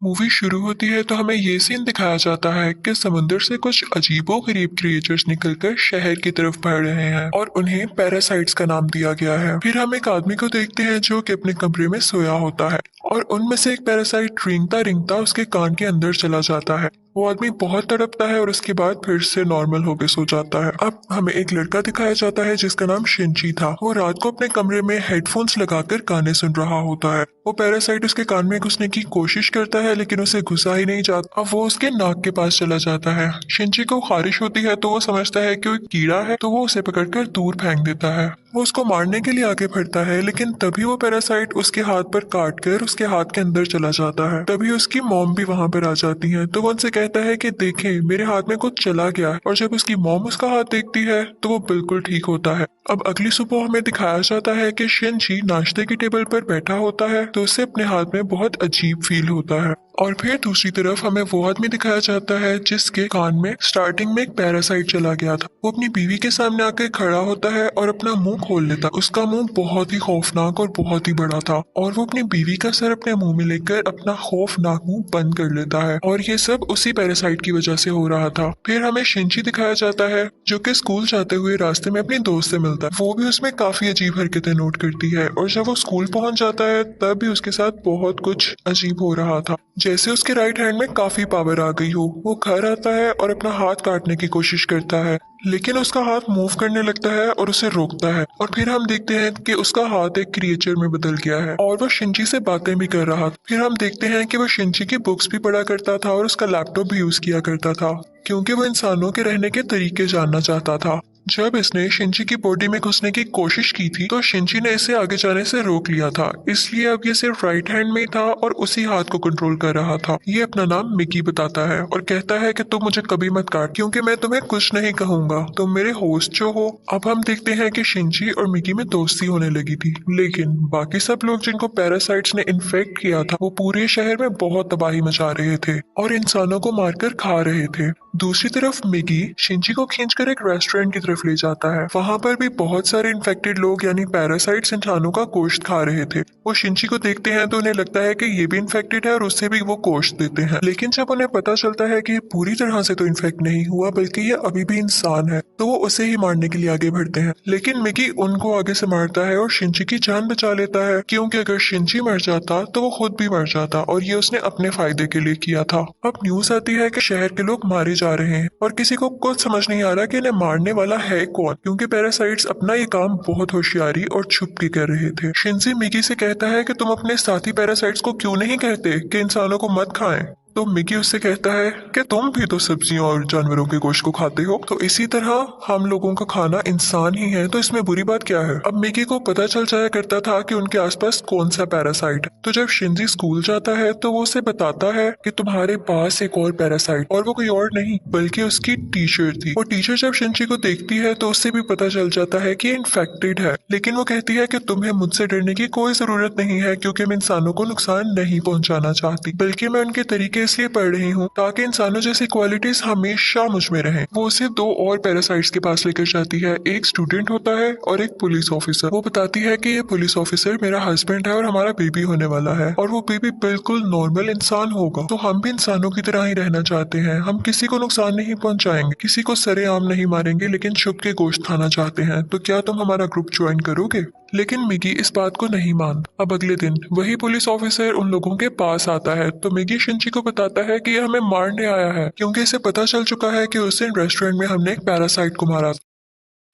Movie शुरू होती है तो हमें ये सीन दिखाया जाता है कि समुंदर से कुछ अजीबोगरीब क्रिएचर्स निकलकर शहर की तरफ बढ़ रहे हैं और उन्हें पैरासाइट्स का नाम दिया गया है। फिर हम एक आदमी को देखते हैं जो कि अपने कमरे में सोया होता है और उनमें से एक पैरासाइट रेंगता रेंगता उसके कान के अंदर चला जाता है। वो आदमी बहुत तड़पता है और उसके बाद फिर से नॉर्मल होकर सो जाता है। अब हमें एक लड़का दिखाया जाता है जिसका नाम शिनची था। वो रात को अपने कमरे में हेडफोन्स लगाकर गाने सुन रहा होता है। वो पैरासाइट उसके कान में घुसने की कोशिश करता है लेकिन उसे घुसा ही नहीं जाता। अब वो उसके नाक के पास चला जाता है। शिनची को खारिश होती है तो वो समझता है कि वो कीड़ा है, तो वो उसे पकड़कर दूर फेंक देता है। वो उसको मारने के लिए आगे बढ़ता है लेकिन तभी वो पैरासाइट उसके हाथ पर काट कर उसके हाथ के अंदर चला जाता है। तभी उसकी मॉम भी वहां पर आ जाती है तो वो उनसे कहता है कि देखें, मेरे हाथ में कुछ चला गया है। और जब उसकी मॉम उसका हाथ देखती है तो वो बिल्कुल ठीक होता है। अब अगली सुबह हमें दिखाया जाता है कि शिनची नाश्ते की टेबल पर बैठा होता है तो उसे अपने हाथ में बहुत अजीब फील होता है। और फिर दूसरी तरफ हमें वो आदमी दिखाया जाता है जिसके कान में स्टार्टिंग में एक पैरासाइट चला गया था। वो अपनी बीवी के सामने आकर खड़ा होता है और अपना मुंह खोल लेता है। उसका मुंह बहुत ही खौफनाक और बहुत ही बड़ा था और वो अपनी बीवी का सर अपने मुंह में लेकर अपना खौफनाक मुंह बंद कर लेता है और ये सब उसी पैरासाइट की वजह से हो रहा था। फिर हमें शिनची दिखाया जाता है जो कि स्कूल जाते हुए रास्ते में अपनी दोस्त से मिलता है। वो भी उसमें काफी अजीब हरकतें नोट करती है और जब वो स्कूल पहुंच जाता है तब भी उसके साथ बहुत कुछ अजीब हो रहा था, जैसे उसके राइट हैंड में काफी पावर आ गई हो। वो घर आता है और अपना हाथ काटने की कोशिश करता है लेकिन उसका हाथ मूव करने लगता है और उसे रोकता है। और फिर हम देखते हैं कि उसका हाथ एक क्रिएचर में बदल गया है और वो शिनची से बातें भी कर रहा था। फिर हम देखते हैं कि वो शिनची की बुक्स भी पढ़ा करता था और उसका लैपटॉप भी यूज किया करता था क्योंकि वो इंसानों के रहने के तरीके जानना चाहता था। जब इसने शिनची की बॉडी में घुसने की कोशिश की थी तो शिनची ने इसे आगे जाने से रोक लिया था, इसलिए अब ये सिर्फ राइट हैंड में ही था और उसी हाथ को कंट्रोल कर रहा था। ये अपना नाम मिकी बताता है और कहता है कि तुम मुझे कभी मत काट क्योंकि मैं तुम्हें कुछ नहीं कहूंगा, तुम मेरे होस्ट जो हो। अब हम देखते हैं कि शिनची और मिकी में दोस्ती होने लगी थी लेकिन बाकी सब लोग जिनको पैरासाइट्स ने इन्फेक्ट किया था वो पूरे शहर में बहुत तबाही मचा रहे थे और इंसानों को मारकर खा रहे थे। दूसरी तरफ मिकी शिनची को खींचकर एक रेस्टोरेंट की तरफ ले जाता है। वहां पर भी बहुत सारे इन्फेक्टेड लोग यानी पैरासाइट्स इंसानों का गोश्त खा रहे थे। वो शिनची को देखते हैं तो उन्हें लगता है कि ये भी इन्फेक्टेड है और उससे भी वो गोश्त देते हैं। लेकिन जब उन्हें पता चलता है कि ये पूरी तरह से तो इन्फेक्ट नहीं हुआ बल्कि ये अभी भी इंसान है तो वो उसे ही मारने के लिए आगे बढ़ते हैं। लेकिन मिकी उनको आगे से मारता है और शिनची की जान बचा लेता है क्योंकि अगर शिनची मर जाता तो वो खुद भी मर जाता और ये उसने अपने फायदे के लिए किया था। अब न्यूज आती है कि शहर के लोग मारे जा रहे हैं और किसी को कुछ समझ नहीं आ रहा कि इन्हें मारने वाला है कौन, क्योंकि पैरासाइट्स अपना ये काम बहुत होशियारी और छुप के कर रहे थे। शिनची मिकी से कहता है कि तुम अपने साथी पैरासाइट्स को क्यों नहीं कहते कि इंसानों को मत खाएं। तो मिकी उससे कहता है कि तुम भी तो सब्जियों और जानवरों के गोश्त को खाते हो, तो इसी तरह हम लोगों का खाना इंसान ही है, तो इसमें बुरी बात क्या है। अब मिकी को पता चल जाया करता था कि उनके आसपास कौन सा पैरासाइट है। तो जब शिनजी स्कूल जाता है तो वो उसे बताता है कि तुम्हारे पास एक और पैरासाइट, और वो कोई और नहीं बल्कि उसकी टीचर थी। वो टीचर जब शिनजी को देखती है तो उससे भी पता चल जाता है कि इन्फेक्टेड है, लेकिन वो कहती है कि तुम्हें मुझसे डरने की कोई जरूरत नहीं है क्योंकि मैं इंसानों को नुकसान नहीं पहुंचाना चाहती, बल्कि मैं उनके तरीके इसलिए पढ़ रही हूँ ताकि इंसानों जैसी क्वालिटीज हमेशा मुझ में रहें। वो उसे दो और पैरासाइट्स के पास लेकर जाती है, एक स्टूडेंट होता है और एक पुलिस ऑफिसर। वो बताती है कि ये पुलिस ऑफिसर मेरा हस्बैंड है और हमारा बेबी होने वाला है और वो बेबी बिल्कुल नॉर्मल इंसान होगा, तो हम भी इंसानों की तरह ही रहना चाहते हैं। हम किसी को नुकसान नहीं पहुंचाएंगे, किसी को सरेआम नहीं मारेंगे, लेकिन छुप के गोश्त खाना चाहते हैं। तो क्या तुम हमारा ग्रुप ज्वाइन करोगे? लेकिन मिगी इस बात को नहीं मानता। अब अगले दिन वही पुलिस ऑफिसर उन लोगों के पास आता है तो मिगी शिनची को बताता है कि ये हमें मारने आया है क्योंकि इसे पता चल चुका है कि उस दिन रेस्टोरेंट में हमने एक पैरासाइट को मारा था।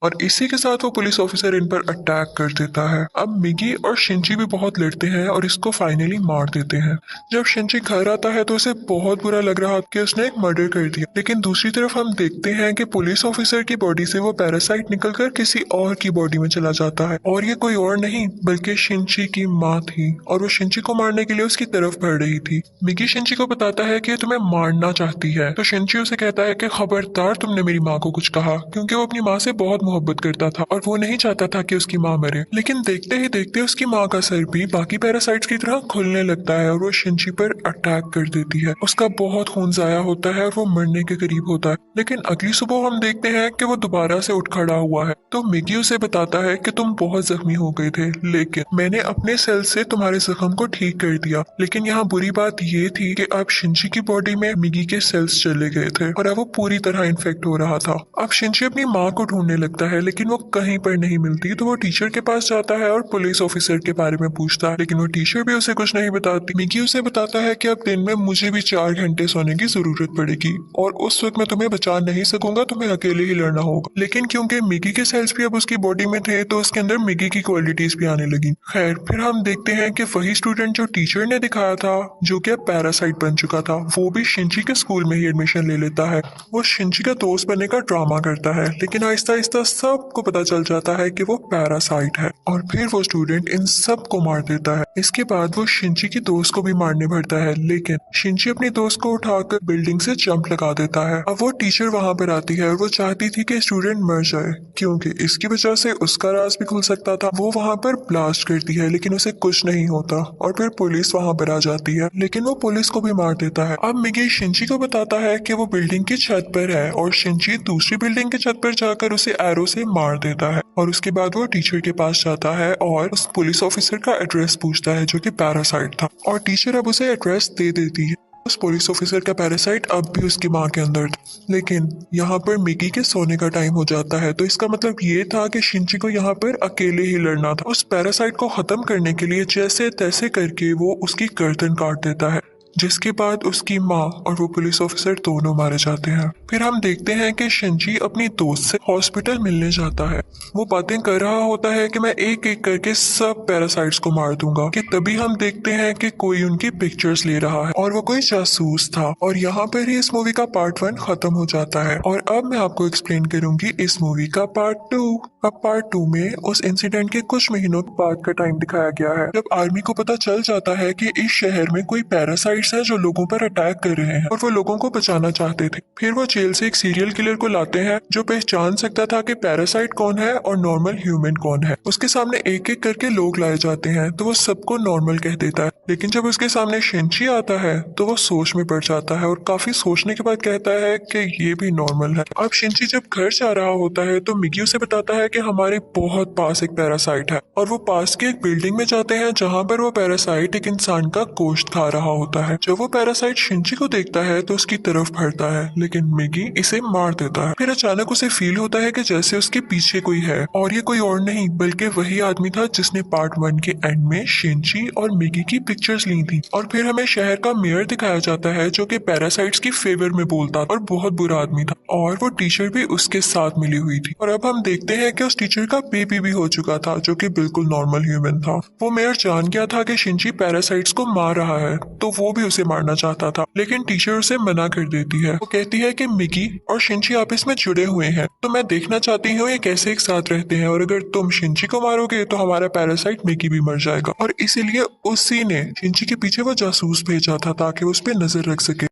और इसी के साथ वो पुलिस ऑफिसर इन पर अटैक कर देता है। अब मिगी और शिनची भी बहुत लड़ते हैं और इसको फाइनली मार देते हैं। जब शिनची घर आता है तो उसे बहुत बुरा लग रहा कि उसने एक मर्डर कर दिया, लेकिन दूसरी तरफ हम देखते हैं कि पुलिस ऑफिसर की बॉडी से वो पैरासाइट निकलकर किसी और की बॉडी में चला जाता है और ये कोई और नहीं बल्कि शिनची की माँ थी और वो शिनची को मारने के लिए उसकी तरफ बढ़ रही थी। मिगी शिनची को बताता है कि तुम्हें मारना चाहती है, तो शिनची उसे कहता है कि खबरदार तुमने मेरी माँ को कुछ कहा, क्योंकि वो अपनी माँ से बहुत मोहब्बत करता था और वो नहीं चाहता था कि उसकी माँ मरे। लेकिन देखते ही देखते उसकी माँ का सर भी बाकी पैरासाइट्स की तरह खुलने लगता है और वो शिनची पर अटैक कर देती है। उसका बहुत खून जाया होता है और वो मरने के करीब होता है। लेकिन अगली सुबह हम देखते हैं कि वो दोबारा से उठ खड़ा हुआ है। तो मिगी उसे बताता है कि तुम बहुत जख्मी हो गए थे, लेकिन मैंने अपने सेल से तुम्हारे जख्म को ठीक कर दिया। लेकिन यहाँ बुरी बात ये थी कि अब शिनची की बॉडी में मिगी के सेल्स चले गए थे और अब वो पूरी तरह इन्फेक्ट हो रहा था। अब शिनची अपनी माँ को ढूंढने लगता है, लेकिन वो कहीं पर नहीं मिलती। तो वो टीचर के पास जाता है और पुलिस ऑफिसर के बारे में पूछता है, लेकिन वो टीचर भी उसे कुछ नहीं बताती। मिगी उसे बताता है कि अब दिन में मुझे भी 4 घंटे सोने की जरूरत पड़ेगी और उस वक्त मैं तुम्हें बचा नहीं सकूंगा, तुम्हें अकेले ही लड़ना होगा। लेकिन क्योंकि मिगी के सेल्स भी अब उसकी बॉडी में थे तो उसके अंदर मिगी की क्वालिटीज भी आने लगी। खैर, फिर हम देखते हैं कि वही स्टूडेंट जो टीचर ने दिखाया था, जो कि अब पैरासाइट बन चुका था, वो भी शिनची के स्कूल में ही एडमिशन ले लेता है। वो शिनची का दोस्त बनने का ड्रामा करता है, लेकिन आहिस्ता आहिस्ता सबको पता चल जाता है कि वो पैरासाइट है और फिर वो स्टूडेंट इन सब को मार देता है। इसके बाद वो शिनची की दोस्त को भी मारने भरता है, लेकिन शिनची अपने दोस्त को उठाकर बिल्डिंग से जंप लगा देता है। अब वो टीचर वहां पर आती है और वो चाहती थी कि स्टूडेंट मर जाए, क्योंकि इसकी वजह से उसका राज भी खुल सकता था। वो वहां पर ब्लास्ट करती है, लेकिन उसे कुछ नहीं होता और फिर पुलिस वहां पर आ जाती है, लेकिन वो पुलिस को भी मार देता है। अब मिगी शिनची को बताता है कि वो बिल्डिंग की छत पर है और शिनची दूसरी बिल्डिंग की छत पर जाकर उसे एरो से मार देता है। और उसके बाद वो टीचर के पास जाता है और उस पुलिस ऑफिसर का एड्रेस पूछता है, जो कि पैरासाइट था, और टीचर अब उसे एड्रेस दे देती है। उस पुलिस ऑफिसर का पैरासाइट अब भी उसकी माँ के अंदर था। लेकिन यहाँ पर मिगी के सोने का टाइम हो जाता है, तो इसका मतलब ये था कि शिनची को यहाँ पर अकेले ही लड़ना था। उस पैरासाइट को खत्म करने के लिए जैसे तैसे करके वो उसकी गर्दन काट देता है, जिसके बाद उसकी माँ और वो पुलिस ऑफिसर दोनों मारे जाते हैं। फिर हम देखते हैं कि शिनची अपनी दोस्त से हॉस्पिटल मिलने जाता है। वो बातें कर रहा होता है कि मैं एक एक करके सब पैरासाइट्स को मार दूंगा, कि तभी हम देखते हैं कि कोई उनकी पिक्चर्स ले रहा है और वो कोई जासूस था। और यहाँ पर ही इस मूवी का पार्ट 1 खत्म हो जाता है और अब मैं आपको एक्सप्लेन करूंगी इस मूवी का पार्ट 2। अब पार्ट 2 में उस इंसिडेंट के कुछ महीनों बाद का टाइम दिखाया गया है, जब आर्मी को पता चल जाता है कि इस शहर में कोई पैरासाइट्स हैं जो लोगों पर अटैक कर रहे हैं और वो लोगों को बचाना चाहते थे। फिर वो जेल से एक सीरियल किलर को लाते हैं जो पहचान सकता था कि पैरासाइट कौन है और नॉर्मल ह्यूमन कौन है। उसके सामने एक एक करके लोग लाए जाते हैं तो वो सबको नॉर्मल कह देता है, लेकिन जब उसके सामने शिनची आता है तो वो सोच में पड़ जाता है और काफी सोचने के बाद कहता है कि ये भी नॉर्मल है। अब शिनची जब घर जा रहा होता है तो मिगी उसे बताता है कि हमारे बहुत पास एक पैरासाइट है, और वो पास की एक बिल्डिंग में जाते हैं जहाँ पर वो पैरासाइट एक इंसान का गोश्त खा रहा होता है। जब वो पैरासाइट शिनची को देखता है तो उसकी तरफ बढ़ता है, लेकिन मिगी इसे मार देता है। फिर अचानक उसे फील होता है कि जैसे उसके पीछे कोई है, और ये कोई और नहीं बल्कि वही आदमी था जिसने पार्ट 1 के एंड में शिनची और मिगी की पिक्चर्स ली थी। और फिर हमें शहर का मेयर दिखाया जाता है जो कि पैरासाइट्स की फेवर में बोलता और बहुत बुरा आदमी था, और वो टीचर भी उसके साथ मिली हुई थी। और अब हम देखते हैं कि उस टीचर का बेबी भी हो चुका था जो कि बिल्कुल नॉर्मल ह्यूमन था। वो मेयर जान गया था कि शिनची पैरासाइट्स को मार रहा है, तो वो भी उसे मारना चाहता था, लेकिन टीचर उसे मना कर देती है। वो कहती है कि मिगी और शिनची आपस में जुड़े हुए हैं, तो मैं देखना चाहती हूँ ये कैसे एक साथ रहते हैं, और अगर तुम शिनची को मारोगे तो हमारा पैरासाइट मिगी भी मर जाएगा। और इसीलिए उसी ने शिनची के पीछे वो जासूस भेजा था ताकि उस पर नजर रख सके।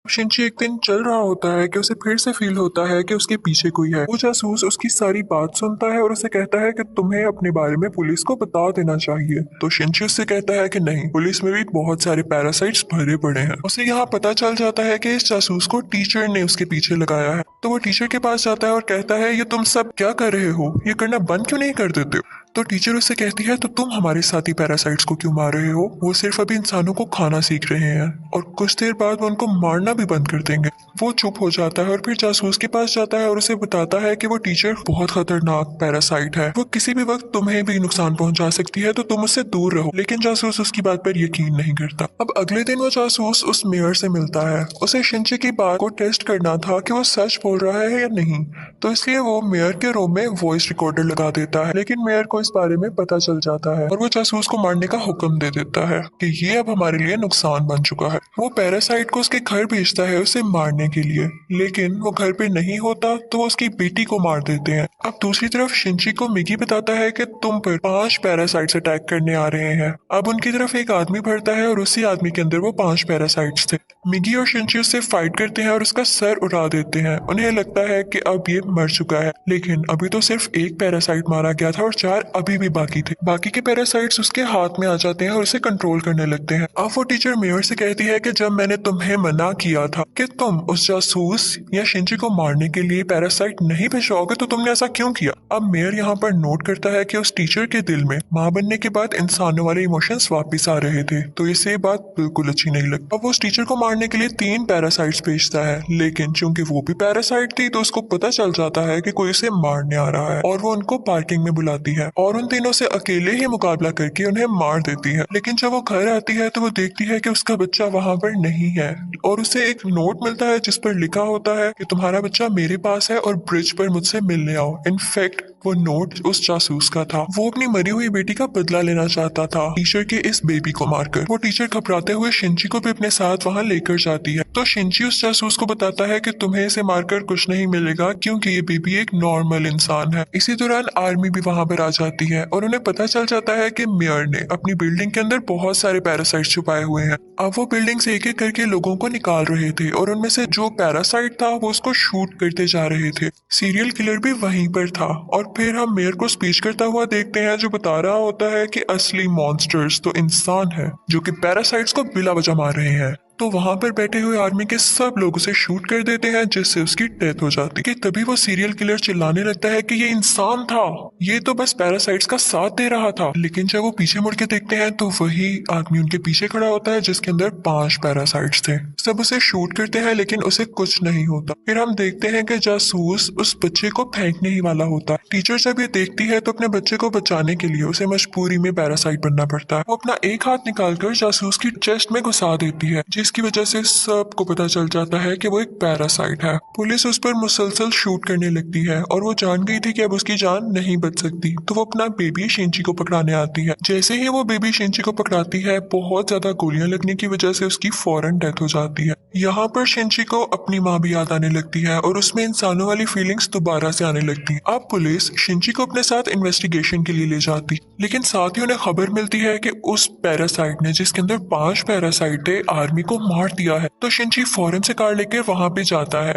शिनची एक दिन चल रहा होता है कि उसे फिर से फील होता है कि उसके पीछे कोई है। वो जासूस उसकी सारी बात सुनता है और उसे कहता है कि तुम्हें अपने बारे में पुलिस को बता देना चाहिए। तो शिनची उससे कहता है कि नहीं, पुलिस में भी बहुत सारे पैरासाइट्स भरे पड़े हैं। उसे यहाँ पता चल जाता है कि इस जासूस को टीचर ने उसके पीछे लगाया है। तो वो टीचर के पास जाता है और कहता है ये तुम सब क्या कर रहे हो, ये करना बंद क्यों नहीं कर देते हो। तो टीचर उससे कहती है तो तुम हमारे साथी पैरासाइट्स को क्यों मार रहे हो, वो सिर्फ अभी इंसानों को खाना सीख रहे हैं और कुछ देर बाद वो उनको मारना भी बंद कर देंगे। वो चुप हो जाता है और फिर जासूस के पास जाता है और उसे बताता है कि वो टीचर बहुत खतरनाक पैरासाइट है, वो किसी भी वक्त तुम्हें भी नुकसान पहुंचा सकती है, तो तुम उससे दूर रहो। लेकिन जासूस उसकी बात पर यकीन नहीं करता। अब अगले दिन वो जासूस उस मेयर से मिलता है। उसे शिनची की बात को टेस्ट करना था कि वो सच बोल रहा है या नहीं, तो इसलिए वो मेयर के रूम में वॉइस रिकॉर्डर लगा देता है, लेकिन मेयर को को इस बारे में पता चल जाता है और वो जासूस को मारने का हुक्म दे देता है कि ये अब हमारे लिए नुकसान बन चुका है। वो पैरासाइट को उसके घर भेजता है उसे मारने के लिए, लेकिन वो घर पे नहीं होता तो वो उसकी बेटी को मार देते हैं। अब दूसरी तरफ शिंची को मिगी बताता है कि तुम पर 5 पैरासाइट्स अटैक करने आ रहे हैं। अब उनकी तरफ एक आदमी बढ़ता है और उसी आदमी के अंदर वो 5 पैरासाइट्स थे। मिगी और शिंची उससे फाइट करते हैं और उसका सर उड़ा देते हैं। उन्हें लगता है कि अब ये मर चुका है, लेकिन अभी तो सिर्फ एक पैरासाइट मारा गया था और 4 अभी भी बाकी थे। बाकी के पैरासाइट्स उसके हाथ में आ जाते हैं और उसे कंट्रोल करने लगते हैं। अब वो टीचर मेयर से कहती है कि जब मैंने तुम्हें मना किया था कि तुम उस जासूस या शिंची को मारने के लिए पैरासाइट नहीं भिजवाओगे तो तुमने ऐसा क्यों किया। अब मेयर यहाँ पर नोट करता है कि उस टीचर के दिल में माँ बनने के बाद इंसानों वाले इमोशंस वापस आ रहे थे, तो इसे बात बिल्कुल अच्छी नहीं लगती। अब वो उस टीचर को मारने के लिए 3 पैरासाइट्स भेजता है, लेकिन चूंकि वो भी पैरासाइट थी तो उसको पता चल जाता है कि कोई उसे मारने आ रहा है और वो उनको पार्किंग में बुलाती है और उन तीनों से अकेले ही मुकाबला करके उन्हें मार देती है। लेकिन जब वो घर आती है तो वो देखती है कि उसका बच्चा वहां पर नहीं है और उसे एक नोट मिलता है जिस पर लिखा होता है कि तुम्हारा बच्चा मेरे पास है और ब्रिज पर मुझसे मिलने आओ। इनफैक्ट वो नोट उस जासूस का था। वो अपनी मरी हुई बेटी का बदला लेना चाहता था टीचर के इस बेबी को मारकर। वो टीचर घबराते हुए शिंची को भी अपने साथ वहां लेकर जाती है, तो शिंची उस जासूस को बताता है कि तुम्हें इसे मारकर कुछ नहीं मिलेगा क्योंकि ये बेबी एक नॉर्मल इंसान है। इसी दौरान आर्मी भी वहां पर आ जाती है और उन्हें पता चल जाता है कि मेयर ने अपनी बिल्डिंग के अंदर बहुत सारे पैरासाइट छुपाए हुए हैं। अब वो बिल्डिंग से एक एक करके लोगों को निकाल रहे थे और उनमें से जो पैरासाइट था वो उसको शूट करते जा रहे थे। सीरियल किलर भी वहीं पर था और फिर हम मेयर को स्पीच करता हुआ देखते हैं जो बता रहा होता है कि असली मॉन्स्टर्स तो इंसान है जो कि पैरासाइट्स को बिला वजह मार रहे हैं। तो वहां पर बैठे हुए आर्मी के सब लोग उसे शूट कर देते हैं जिससे उसकी डेथ हो जाती है। तभी वो सीरियल किलर चिल्लाने लगता है कि ये इंसान था, ये तो बस पैरासाइट्स का साथ दे रहा था। लेकिन जब वो पीछे मुड़ के देखते हैं तो वही आदमी उनके पीछे खड़ा होता है जिसके अंदर 5 पैरासाइट्स थे। सब उसे शूट करते हैं लेकिन उसे कुछ नहीं होता। फिर हम देखते हैं कि जासूस उस बच्चे को फेंकने ही वाला होता है। टीचर जब ये देखती है तो अपने बच्चे को बचाने के लिए उसे मजबूरी में पैरासाइट बनना पड़ता है। वो अपना एक हाथ निकालकर जासूस की चेस्ट में घुसा देती है जिसकी वजह से सबको पता चल जाता है कि वो एक पैरासाइट है। पुलिस उस पर मुसलसल शूट करने लगती है और वो जान गई थी कि अब उसकी जान नहीं बच सकती, तो वो अपना बेबी शिंची को पकड़ाने आती है। जैसे ही वो बेबी शिंची को पकड़ाती है बहुत ज्यादा गोलियां लगने की वजह से उसकी फौरन डेथ हो जाती है। यहाँ पर शिंची को अपनी माँ भी याद आने लगती है और उसमें इंसानों वाली फीलिंग्स दोबारा से आने लगती है। अब पुलिस शिंची को अपने साथ इन्वेस्टिगेशन के लिए ले जाती, लेकिन साथ ही उन्हें खबर मिलती है कि उस पैरासाइट ने जिसके अंदर 5 पैरासाइट थे आर्मी को मार दिया है। तो शिंची फौरन से कार लेकर वहां पे जाता है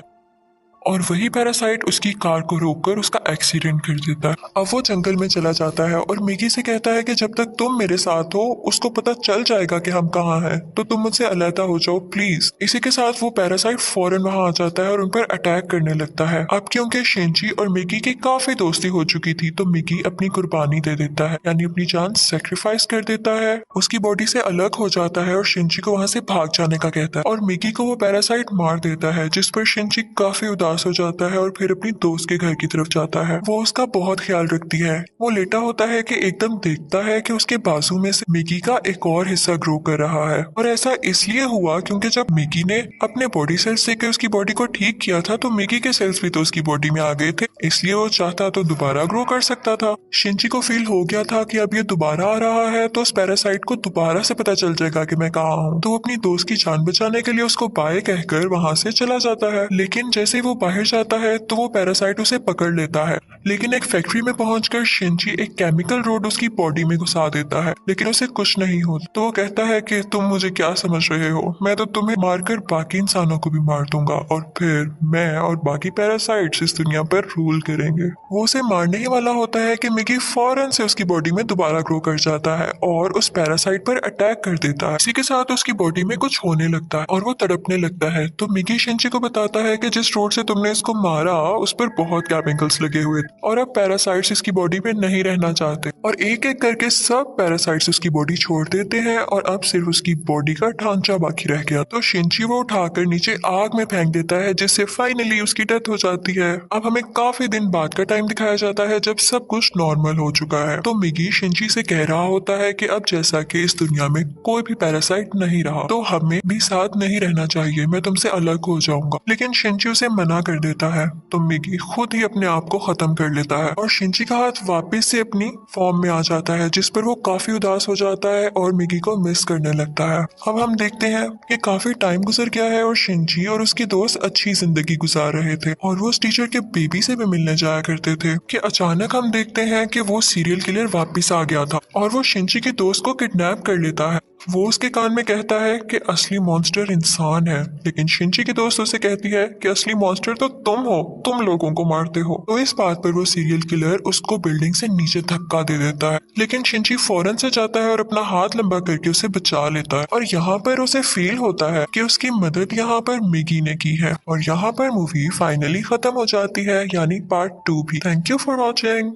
और वही पैरासाइट उसकी कार को रोककर उसका एक्सीडेंट कर देता है। अब वो जंगल में चला जाता है और मिगी से कहता है कि जब तक तुम मेरे साथ हो उसको पता चल जाएगा कि हम कहाँ हैं, तो तुम मुझसे अलहदा हो जाओ प्लीज। इसी के साथ वो पैरासाइट फौरन वहां आ जाता है और उन पर अटैक करने लगता है। अब क्योंकि शिंची और मिगी की काफी दोस्ती हो चुकी थी तो मिगी अपनी कुर्बानी दे देता है, यानी अपनी जान सेक्रीफाइस कर देता है, उसकी बॉडी से अलग हो जाता है और शिंची को वहां से भाग जाने का कहता है और मिगी को वो पैरासाइट मार देता है, जिस पर शिंची काफी उदास हो जाता है और फिर अपनी दोस्त के घर की तरफ जाता है। वो उसका बहुत ख्याल रखती है। वो लेटा होता है कि एकदम देखता है कि उसके बाजू में से मिगी का एक और हिस्सा ग्रो कर रहा है और ऐसा इसलिए हुआ क्योंकि जब मिगी ने अपने बॉडी सेल्स से उसकी बॉडी को ठीक किया था तो मिगी के सेल्स भी तो उसकी बॉडी में आ गए थे, इसलिए वो चाहता तो दोबारा ग्रो कर सकता था। शिंची को फील हो गया था कि अब ये दोबारा आ रहा है तो उस पैरासाइट को दोबारा से पता चल जाएगा कि मैं कहाँ हूँ, तो वो अपनी दोस्त की जान बचाने के लिए उसको बाय कहकर वहां से चला जाता है। लेकिन जैसे वो बाहर जाता है तो वो पैरासाइट उसे पकड़ लेता है, लेकिन एक फैक्ट्री में पहुंचकर शिंची एक केमिकल रोड उसकी बॉडी में घुसा देता है, लेकिन उसे कुछ नहीं होता। तो वो कहता है कि तुम मुझे क्या समझ रहे हो, मैं तो तुम्हें मारकर बाकी इंसानों को भी मार दूंगा और फिर मैं और बाकी पैरासाइट्स इस दुनिया पर रूल करेंगे। वो उसे मारने ही वाला होता है कि मिगी फौरन से उसकी बॉडी में दोबारा ग्रो कर जाता है और उस पैरासाइट पर अटैक कर देता है। इसी के साथ उसकी बॉडी में कुछ होने लगता है और वो तड़पने लगता है। तो मिगी शिंची को बताता है कि जिस रोड से तुमने इसको मारा उस पर बहुत केमिकल्स लगे हुए और अब पैरासाइट्स इसकी बॉडी में नहीं रहना चाहते और एक एक करके सब पैरासाइट्स उसकी बॉडी छोड़ देते हैं और अब सिर्फ उसकी बॉडी का ढांचा बाकी रह गया। तो शिंची वो उठाकर नीचे आग में फेंक देता है जिससे फाइनली उसकी डेथ हो जाती है। अब हमें काफी दिन बाद का टाइम दिखाया जाता है जब सब कुछ नॉर्मल हो चुका है। तो मिगी शिंची से कह रहा होता है कि अब जैसा कि इस दुनिया में कोई भी पैरासाइट नहीं रहा तो हमें भी साथ नहीं रहना चाहिए, मैं तुमसे अलग हो जाऊंगा। लेकिन शिंची उसे मना कर देता है तो मिगी खुद ही अपने आप को खत्म कर लेता है और शिंची का हाथ वापस से अपनी फॉर्म में आ जाता है, जिस पर वो काफी उदास हो जाता है और मिगी को मिस करने लगता है। अब हम देखते हैं कि काफी टाइम गुजर गया है और शिंची और उसके दोस्त अच्छी जिंदगी गुजार रहे थे और वो उस टीचर के बेबी से भी मिलने जाया करते थे कि अचानक हम देखते हैं कि वो सीरियल किलर वापस आ गया था और वो शिंची के दोस्त को किडनैप कर लेता है। वो उसके कान में कहता है कि असली मॉन्स्टर इंसान है, लेकिन शिंची की दोस्त उसे कहती है कि असली मॉन्स्टर तो तुम हो, तुम लोगों को मारते हो। तो इस बात पर वो सीरियल किलर उसको बिल्डिंग से नीचे धक्का दे देता है, लेकिन शिंची फौरन से जाता है और अपना हाथ लंबा करके उसे बचा लेता है और यहाँ पर उसे फील होता है कि उसकी मदद यहाँ पर मिगी ने की है और यहाँ पर मूवी फाइनली खत्म हो जाती है, यानी पार्ट 2 भी। Thank you for watching.